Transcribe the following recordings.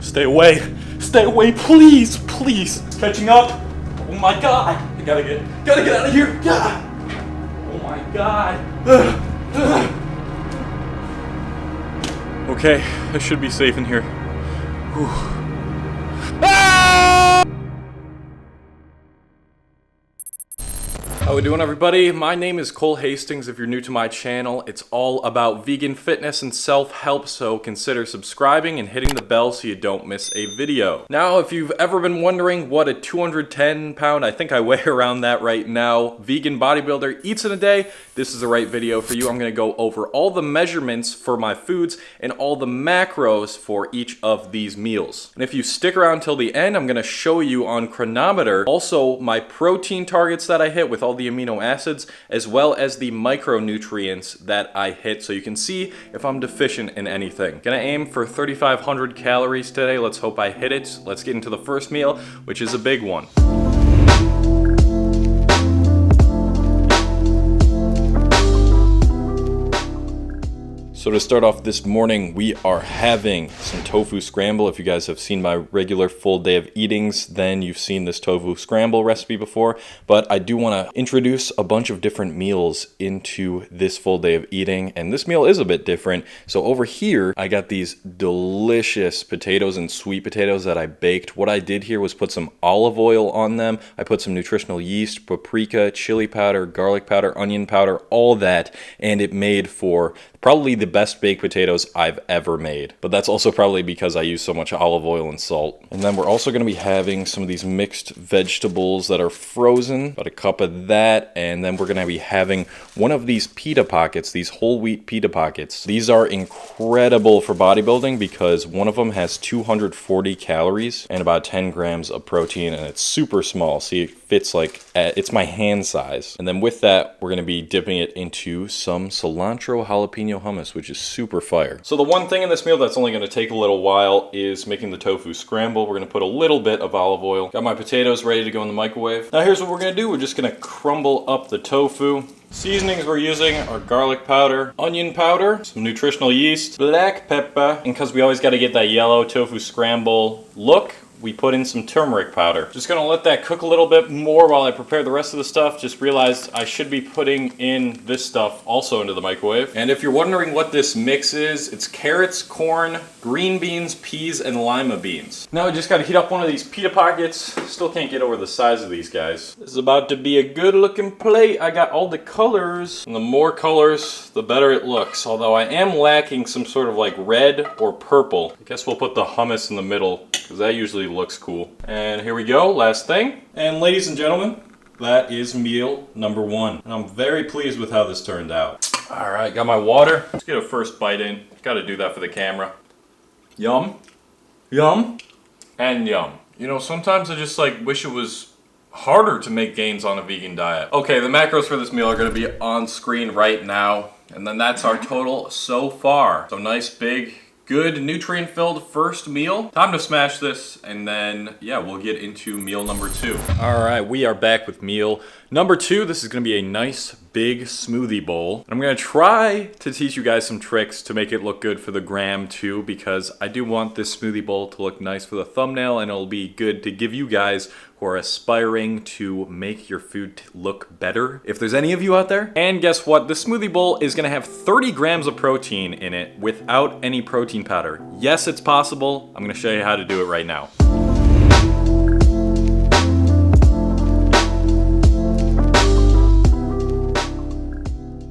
Stay away, please, please. It's catching up. Oh my god. I gotta get out of here. Yeah. Oh my god. Okay, I should be safe in here. Whew. Ah! How we doing, everybody? My name is Cole Hastings. If you're new to my channel, it's all about vegan fitness and self-help, so consider subscribing and hitting the bell so you don't miss a video. Now, if you've ever been wondering what a 210 pound, I think I weigh around that right now, vegan bodybuilder eats in a day, this is the right video for you. I'm gonna go over all the measurements for my foods and all the macros for each of these meals. And if you stick around till the end, I'm gonna show you on chronometer also my protein targets that I hit with all the amino acids, as well as the micronutrients that I hit, so you can see if I'm deficient in anything. Gonna aim for 3,500 calories today. Let's hope I hit it. Let's get into the first meal, which is a big one. So to start off this morning, we are having some tofu scramble. If you guys have seen my regular full day of eatings, then you've seen this tofu scramble recipe before. But I do want to introduce a bunch of different meals into this full day of eating. And this meal is a bit different. So over here, I got these delicious potatoes and sweet potatoes that I baked. What I did here was put some olive oil on them. I put some nutritional yeast, paprika, chili powder, garlic powder, onion powder, all that. And it made for probably the best baked potatoes I've ever made. But that's also probably because I use so much olive oil and salt. And then we're also going to be having some of these mixed vegetables that are frozen, about a cup of that. And then we're going to be having one of these pita pockets, these whole wheat pita pockets. These are incredible for bodybuilding because one of them has 240 calories and about 10 grams of protein, and it's super small. See, it fits like, it's my hand size. And then with that, we're going to be dipping it into some cilantro jalapeno hummus, which is super fire. So the one thing in this meal that's only going to take a little while is making the tofu scramble. We're going to put a little bit of olive oil. Got my potatoes ready to go in the microwave. Now here's what we're going to do. We're just going to crumble up the tofu. Seasonings we're using are garlic powder, onion powder, some nutritional yeast, black pepper, and because we always got to get that yellow tofu scramble look, we put in some turmeric powder. Just gonna let that cook a little bit more while I prepare the rest of the stuff. Just realized I should be putting in this stuff also into the microwave. And if you're wondering what this mix is, it's carrots, corn, green beans, peas, and lima beans. Now I just gotta heat up one of these pita pockets. Still can't get over the size of these guys. This is about to be a good looking plate. I got all the colors, and the more colors, the better it looks. Although I am lacking some sort of like red or purple. I guess we'll put the hummus in the middle, because that usually looks cool. And here we go, last thing. And ladies and gentlemen, that is meal number one. And I'm very pleased with how this turned out. All right, got my water. Let's get a first bite in. Got to do that for the camera. Yum, yum, and yum. You know, sometimes I just like wish it was harder to make gains on a vegan diet. Okay, the macros for this meal are going to be on screen right now. And then that's our total so far. So nice big, good nutrient-filled first meal. Time to smash this, and then, yeah, we'll get into meal number two. All right, we are back with meal number two. This is gonna be a nice big smoothie bowl. I'm gonna try to teach you guys some tricks to make it look good for the gram too, because I do want this smoothie bowl to look nice for the thumbnail, and it'll be good to give you guys who are aspiring to make your food look better, if there's any of you out there. And guess what? The smoothie bowl is gonna have 30 grams of protein in it without any protein powder. Yes, it's possible. I'm gonna show you how to do it right now.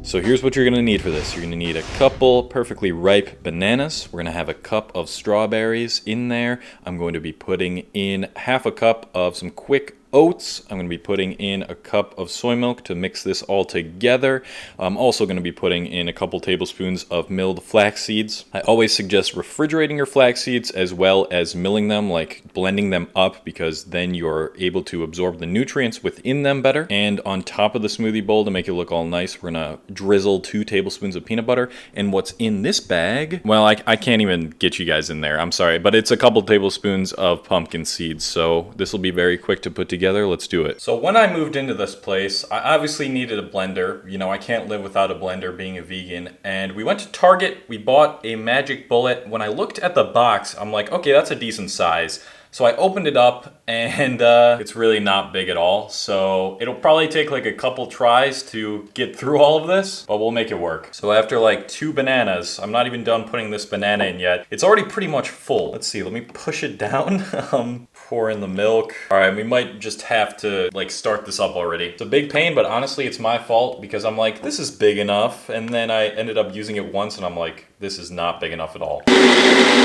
So here's what you're gonna need for this. You're gonna need a couple perfectly ripe bananas. We're gonna have a cup of strawberries in there. I'm going to be putting in half a cup of some quick oats. I'm going to be putting in a cup of soy milk to mix this all together. I'm also going to be putting in a couple tablespoons of milled flax seeds. I always suggest refrigerating your flax seeds as well as milling them, like blending them up, because then you're able to absorb the nutrients within them better. And on top of the smoothie bowl, to make it look all nice, we're going to drizzle 2 tablespoons of peanut butter. And what's in this bag, well, I can't even get you guys in there, I'm sorry, but it's a couple tablespoons of pumpkin seeds. So this will be very quick to put together. together. Let's do it. So when I moved into this place, I obviously needed a blender. You know, I can't live without a blender being a vegan. And we went to Target, we bought a Magic Bullet. When I looked at the box, I'm like, okay, that's a decent size. So I opened it up and it's really not big at all. So it'll probably take like a couple tries to get through all of this, but we'll make it work. So after like 2 bananas, I'm not even done putting this banana in yet. It's already pretty much full. Let's see, let me push it down. Pour in the milk. All right, we might just have to like start this up already. It's a big pain, but honestly, it's my fault because I'm like, this is big enough. And then I ended up using it once and I'm like, this is not big enough at all.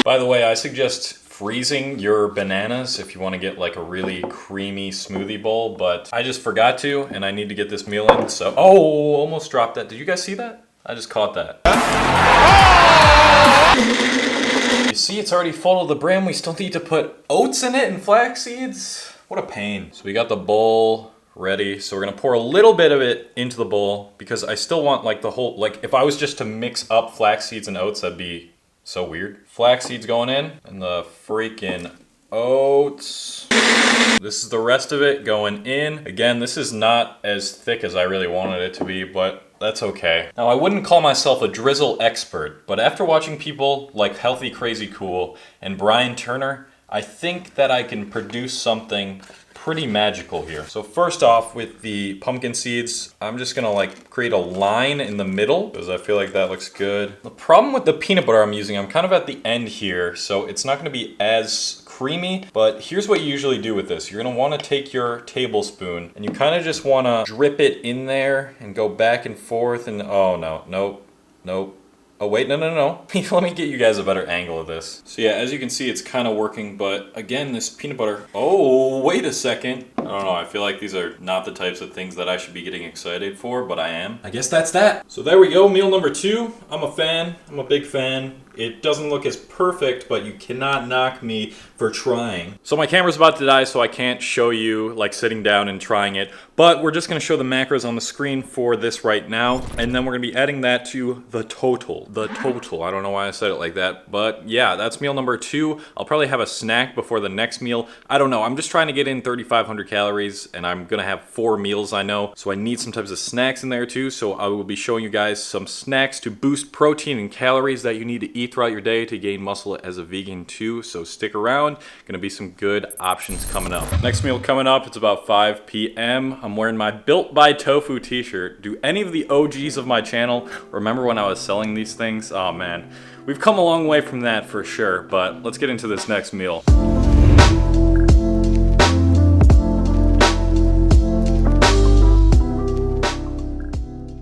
By the way, I suggest freezing your bananas if you want to get like a really creamy smoothie bowl, but I just forgot to and I need to get this meal in. So, oh, almost dropped that. Did you guys see that? I just caught that. You see, it's already full to the brim. We still need to put oats in it and flax seeds. What a pain. So we got the bowl ready. So we're gonna pour a little bit of it into the bowl because I still want like the whole, like if I was just to mix up flax seeds and oats, that'd be so weird. Flax seeds going in and the freaking oats. This is the rest of it going in. Again, this is not as thick as I really wanted it to be, but that's okay. Now, I wouldn't call myself a drizzle expert, but after watching people like Healthy Crazy Cool and Brian Turner, I think that I can produce something pretty magical here. So first off, with the pumpkin seeds, I'm just gonna like create a line in the middle because I feel like that looks good. The problem with the peanut butter I'm using, I'm kind of at the end here, so it's not gonna be as creamy, but here's what you usually do with this. You're gonna wanna take your tablespoon and you kind of just wanna drip it in there and go back and forth and, oh no, nope, nope. Oh wait, no. Let me get you guys a better angle of this. So yeah, as you can see, it's kind of working, but again, this peanut butter, oh, wait a second. I don't know, I feel like these are not the types of things that I should be getting excited for, but I am. I guess that's that. So there we go, meal number 2. I'm a fan, I'm a big fan. It doesn't look as perfect, but you cannot knock me for trying. So my camera's about to die, so I can't show you like sitting down and trying it, but we're just gonna show the macros on the screen for this right now, and then we're gonna be adding that to the total. The total, I don't know why I said it like that, but yeah, that's meal number 2. I'll probably have a snack before the next meal. I don't know, I'm just trying to get in 3,500 calories, and I'm gonna have 4 meals, I know, so I need some types of snacks in there too, so I will be showing you guys some snacks to boost protein and calories that you need to eat throughout your day to gain muscle as a vegan too, so stick around. Gonna be some good options coming up. Next meal coming up, it's about 5 p.m. I'm wearing my Built by Tofu t-shirt. Do any of the OGs of my channel remember when I was selling these things? Oh man, we've come a long way from that for sure, but let's get into this next meal.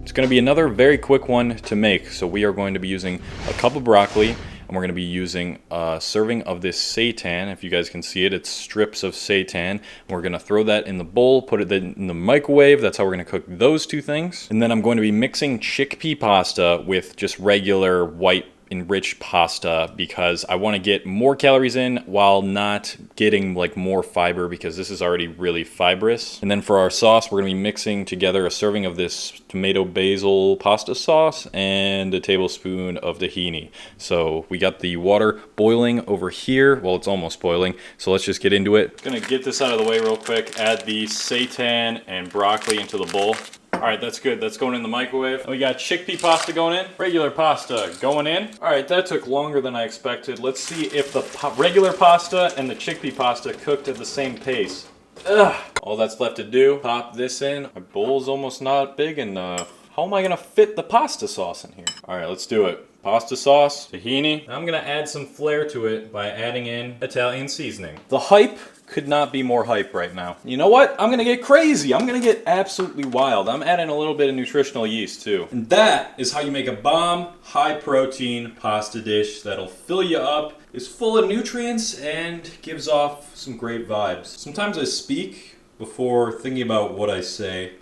It's going to be another very quick one to make. So we are going to be using a cup of broccoli, and we're going to be using a serving of this seitan. If you guys can see it, it's strips of seitan. And we're going to throw that in the bowl, put it in the microwave. That's how we're going to cook those 2 things. And then I'm going to be mixing chickpea pasta with just regular white enriched pasta because I want to get more calories in while not getting like more fiber because this is already really fibrous. And then for our sauce, we're going to be mixing together a serving of this tomato basil pasta sauce and a tablespoon of tahini. So we got the water boiling over here. Well, it's almost boiling. So let's just get into it. Gonna get this out of the way real quick. Add the seitan and broccoli into the bowl. All right, that's good. That's going in the microwave. We got chickpea pasta going in, regular pasta going in. All right, that took longer than I expected. Let's see if the regular pasta and the chickpea pasta cooked at the same pace. Ugh. All that's left to do, pop this in. My bowl's almost not big enough. How am I gonna fit the pasta sauce in here? All right, let's do it. Pasta sauce, tahini. I'm gonna add some flair to it by adding in Italian seasoning. The hype could not be more hype right now. You know what? I'm gonna get crazy. I'm gonna get absolutely wild. I'm adding a little bit of nutritional yeast too. And that is how you make a bomb, high protein pasta dish that'll fill you up, is full of nutrients, and gives off some great vibes. Sometimes I speak before thinking about what I say.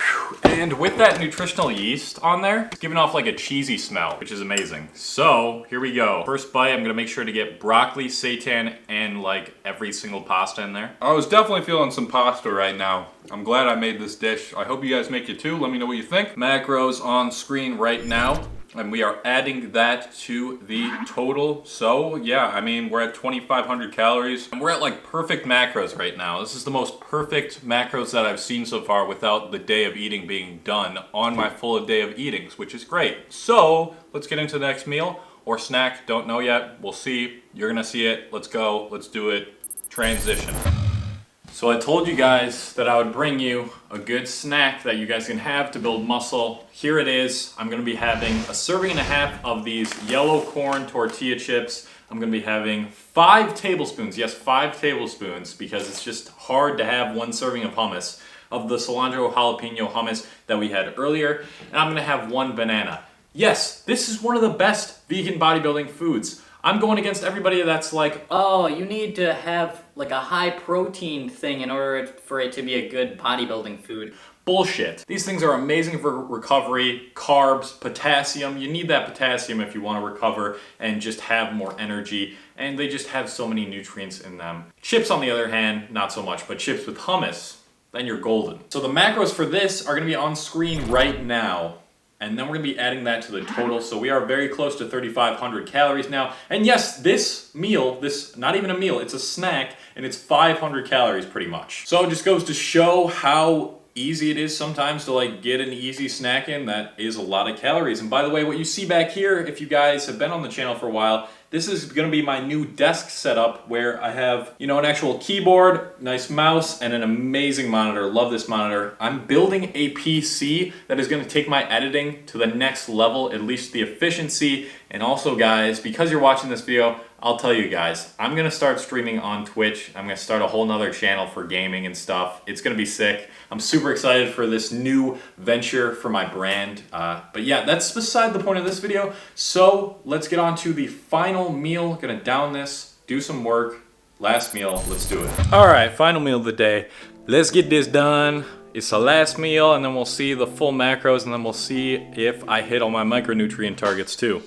And with that nutritional yeast on there, it's giving off like a cheesy smell, which is amazing. So here we go. First bite, I'm gonna make sure to get broccoli, seitan, and like every single pasta in there. I was definitely feeling some pasta right now. I'm glad I made this dish. I hope you guys make it too. Let me know what you think. Macros on screen right now. and we are adding that to the total. So yeah, I mean, we're at 2,500 calories and we're at like perfect macros right now. This is the most perfect macros that I've seen so far without the day of eating being done on my full day of eatings, which is great. So let's get into the next meal or snack. Don't know yet. We'll see. You're gonna see it. Let's go. Let's do it. Transition. So I told you guys that I would bring you a good snack that you guys can have to build muscle. Here it is. I'm gonna be having a serving and a half of these yellow corn tortilla chips. I'm gonna be having 5 tablespoons, yes, 5 tablespoons, because it's just hard to have 1 serving of hummus, of the cilantro jalapeno hummus that we had earlier. And I'm gonna have 1 banana. Yes, this is one of the best vegan bodybuilding foods. I'm going against everybody that's like, oh, you need to have like a high protein thing in order for it to be a good bodybuilding food. bullshit. These things are amazing for recovery, carbs, potassium. You need that potassium if you want to recover and just have more energy. And they just have so many nutrients in them. Chips, on the other hand, not so much, but chips with hummus, then you're golden. So the macros for this are gonna be on screen right now. And then we're gonna be adding that to the total. So we are very close to 3,500 calories now. And yes, this meal, not even a meal, it's a snack, and it's 500 calories pretty much. So it just goes to show how easy it is sometimes to like get an easy snack in that is a lot of calories. And by the way, what you see back here, if you guys have been on the channel for a while, this is gonna be my new desk setup where I have, an actual keyboard, nice mouse, and an amazing monitor. Love this monitor. I'm building a PC that is gonna take my editing to the next level, at least the efficiency. And also guys, because you're watching this video, I'll tell you guys, I'm gonna start streaming on Twitch. I'm gonna start a whole nother channel for gaming and stuff. It's gonna be sick. I'm super excited for this new venture for my brand. But yeah, that's beside the point of this video. So let's get on to the final meal. Gonna down this, do some work. Last meal, let's do it. All right, final meal of the day. Let's get this done. It's the last meal, and then we'll see the full macros, and then we'll see if I hit all my micronutrient targets too.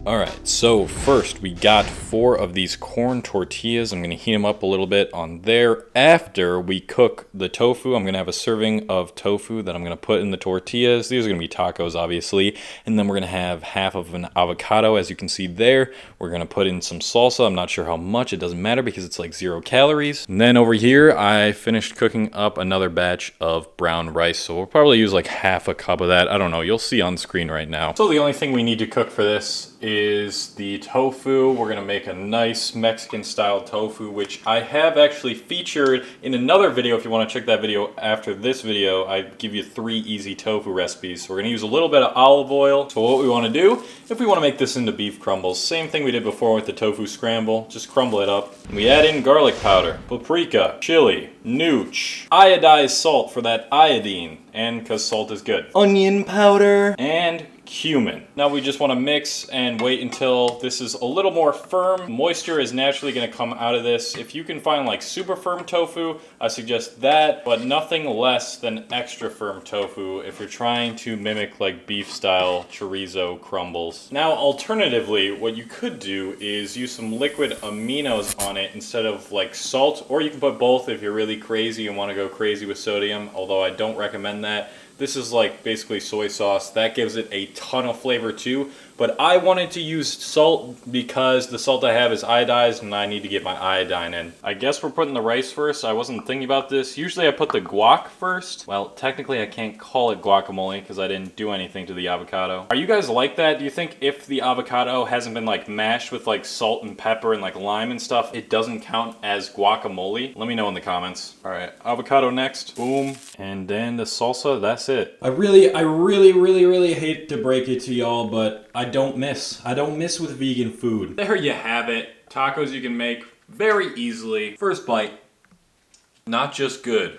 All right, so first we got 4 of these corn tortillas. I'm gonna heat them up a little bit on there. After we cook the tofu, I'm gonna have a serving of tofu that I'm gonna put in the tortillas. These are gonna be tacos, obviously. And then we're gonna have half of an avocado, as you can see there. We're gonna put in some salsa. I'm not sure how much, it doesn't matter because it's like 0 calories. And then over here, I finished cooking up another batch of brown rice. So we'll probably use like half a cup of that. I don't know, you'll see on screen right now. So the only thing we need to cook for this is the tofu. We're gonna make a nice Mexican style tofu, which I have actually featured in another video. If you wanna check that video after this video, I give you 3 easy tofu recipes. So we're gonna use a little bit of olive oil. So what we wanna do, if we wanna make this into beef crumbles, same thing we did before with the tofu scramble, just crumble it up. And we add in garlic powder, paprika, chili, nooch, iodized salt for that iodine, and because salt is good, onion powder, and cumin. Now we just want to mix and wait until this is a little more firm. Moisture is naturally going to come out of this. If you can find like super firm tofu, I suggest that, but nothing less than extra firm tofu if you're trying to mimic like beef style chorizo crumbles. Now alternatively, what you could do is use some liquid aminos on it instead of like salt, or you can put both if you're really crazy and want to go crazy with sodium, although I don't recommend that. This is like basically soy sauce. That gives it a ton of flavor too. But I wanted to use salt because the salt I have is iodized and I need to get my iodine in. I guess we're putting the rice first. I wasn't thinking about this. Usually I put the guac first. Well, technically I can't call it guacamole because I didn't do anything to the avocado. Are you guys like that? Do you think if the avocado hasn't been like mashed with like salt and pepper and like lime and stuff, it doesn't count as guacamole? Let me know in the comments. All right, avocado next. Boom. And then the salsa, that's it. I really hate to break it to y'all, but I don't miss with vegan food. There you have it. Tacos you can make very easily. First bite, not just good,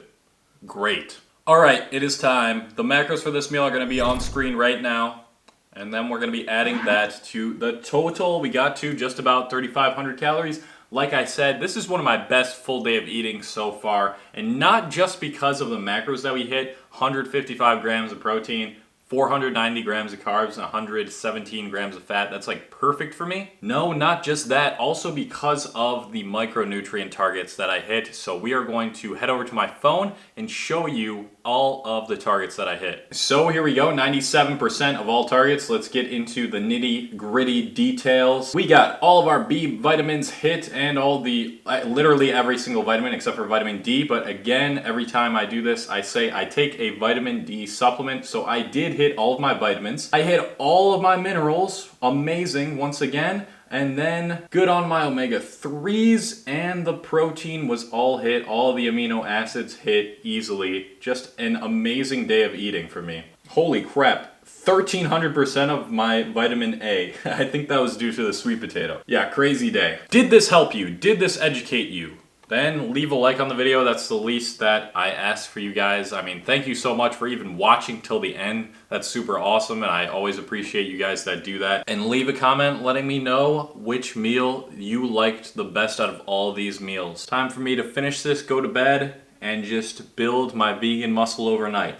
great. All right, it is time. The macros for this meal are gonna be on screen right now. And then we're gonna be adding that to the total. We got to just about 3,500 calories. Like I said, this is one of my best full day of eating so far. And not just because of the macros that we hit, 155 grams of protein, 490 grams of carbs and 117 grams of fat. That's like perfect for me. No, not just that, also because of the micronutrient targets that I hit. So we are going to head over to my phone and show you all of the targets that I hit. So here we go, 97% of all targets. Let's get into the nitty gritty details. We got all of our B vitamins hit and all the, literally every single vitamin except for vitamin D. But again, every time I do this, I say I take a vitamin D supplement. So I did hit all of my vitamins. I hit all of my minerals. Amazing once again. And then good on my omega-3s, and the protein was all hit. All of the amino acids hit easily. Just an amazing day of eating for me. Holy crap. 1,300% of my vitamin A. I think that was due to the sweet potato. Yeah, crazy day. Did this help you? Did this educate you? Then leave a like on the video. That's the least that I ask for you guys. I mean, thank you so much for even watching till the end. That's super awesome, and I always appreciate you guys that do that. And leave a comment letting me know which meal you liked the best out of all these meals. Time for me to finish this, go to bed, and just build my vegan muscle overnight.